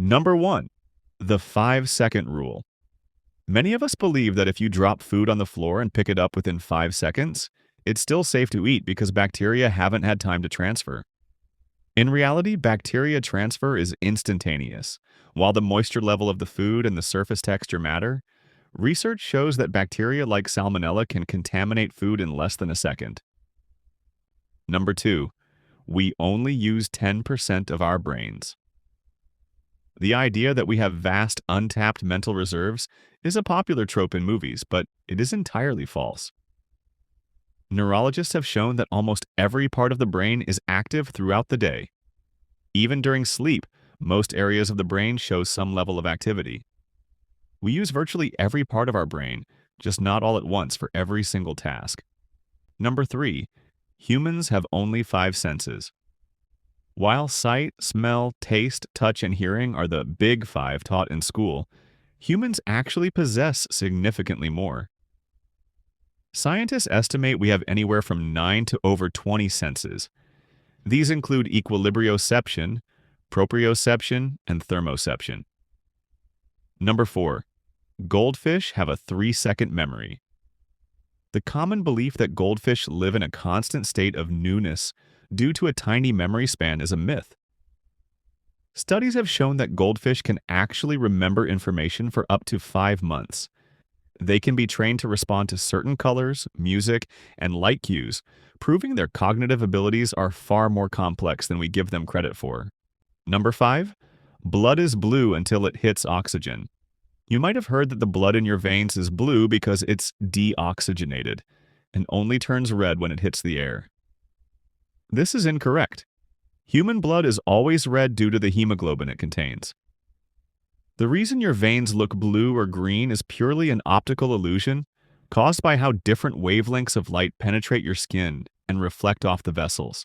Number 1. The 5-second rule. Many of us believe that if you drop food on the floor and pick it up within 5 seconds, it's still safe to eat because bacteria haven't had time to transfer. In reality, bacteria transfer is instantaneous. While the moisture level of the food and the surface texture matter, research shows that bacteria like Salmonella can contaminate food in less than a second. Number 2. We only use 10% of our brains. The idea that we have vast, untapped mental reserves is a popular trope in movies, but it is entirely false. Neurologists have shown that almost every part of the brain is active throughout the day. Even during sleep, most areas of the brain show some level of activity. We use virtually every part of our brain, just not all at once for every single task. Number 3. Humans have only 5 senses. While sight, smell, taste, touch, and hearing are the big 5 taught in school, humans actually possess significantly more. Scientists estimate we have anywhere from 9 to over 20 senses. These include equilibrioception, proprioception, and thermoception. Number 4. Goldfish have a 3-second memory. The common belief that goldfish live in a constant state of newness due to a tiny memory span is a myth. Studies have shown that goldfish can actually remember information for up to 5 months. They can be trained to respond to certain colors, music, and light cues, proving their cognitive abilities are far more complex than we give them credit for. Number 5. Blood is blue until it hits oxygen. You might have heard that the blood in your veins is blue because it's deoxygenated and only turns red when it hits the air. This is incorrect. Human blood is always red due to the hemoglobin it contains. The reason your veins look blue or green is purely an optical illusion caused by how different wavelengths of light penetrate your skin and reflect off the vessels.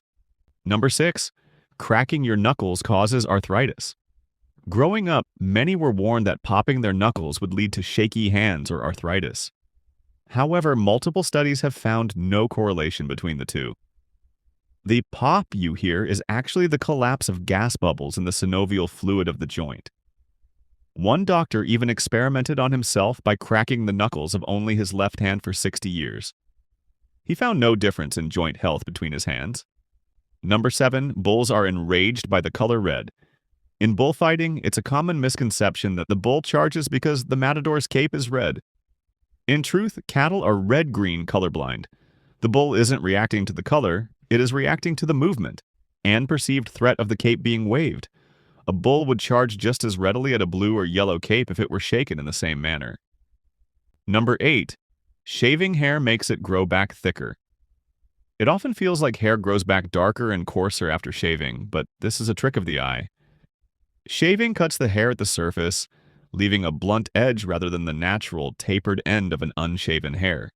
Number 6. Cracking your knuckles causes arthritis. Growing up, many were warned that popping their knuckles would lead to shaky hands or arthritis. However, multiple studies have found no correlation between the two. The pop you hear is actually the collapse of gas bubbles in the synovial fluid of the joint. One doctor even experimented on himself by cracking the knuckles of only his left hand for 60 years. He found no difference in joint health between his hands. Number 7. Bulls are enraged by the color red. In bullfighting, it's a common misconception that the bull charges because the matador's cape is red. In truth, cattle are red-green colorblind. The bull isn't reacting to the color, it is reacting to the movement and perceived threat of the cape being waved. A bull would charge just as readily at a blue or yellow cape if it were shaken in the same manner. Number 8. Shaving hair makes it grow back thicker. It often feels like hair grows back darker and coarser after shaving, but this is a trick of the eye. Shaving cuts the hair at the surface, leaving a blunt edge rather than the natural, tapered end of an unshaven hair.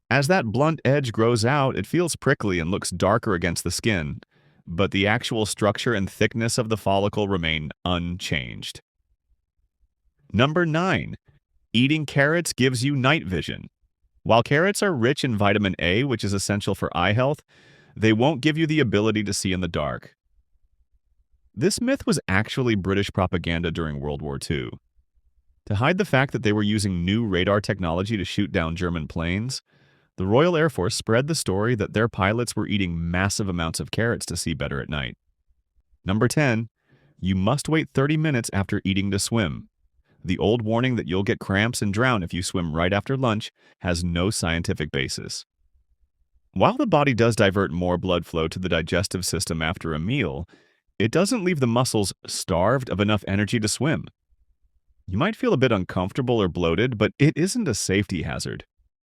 As that blunt edge grows out, it feels prickly and looks darker against the skin, but the actual structure and thickness of the follicle remain unchanged. Number 9. Eating carrots gives you night vision. While carrots are rich in vitamin A, which is essential for eye health, they won't give you the ability to see in the dark. This myth was actually British propaganda during World War II. To hide the fact that they were using new radar technology to shoot down German planes, the Royal Air Force spread the story that their pilots were eating massive amounts of carrots to see better at night. Number 10. You must wait 30 minutes after eating to swim. The old warning that you'll get cramps and drown if you swim right after lunch has no scientific basis. While the body does divert more blood flow to the digestive system after a meal, it doesn't leave the muscles starved of enough energy to swim. You might feel a bit uncomfortable or bloated, but it isn't a safety hazard.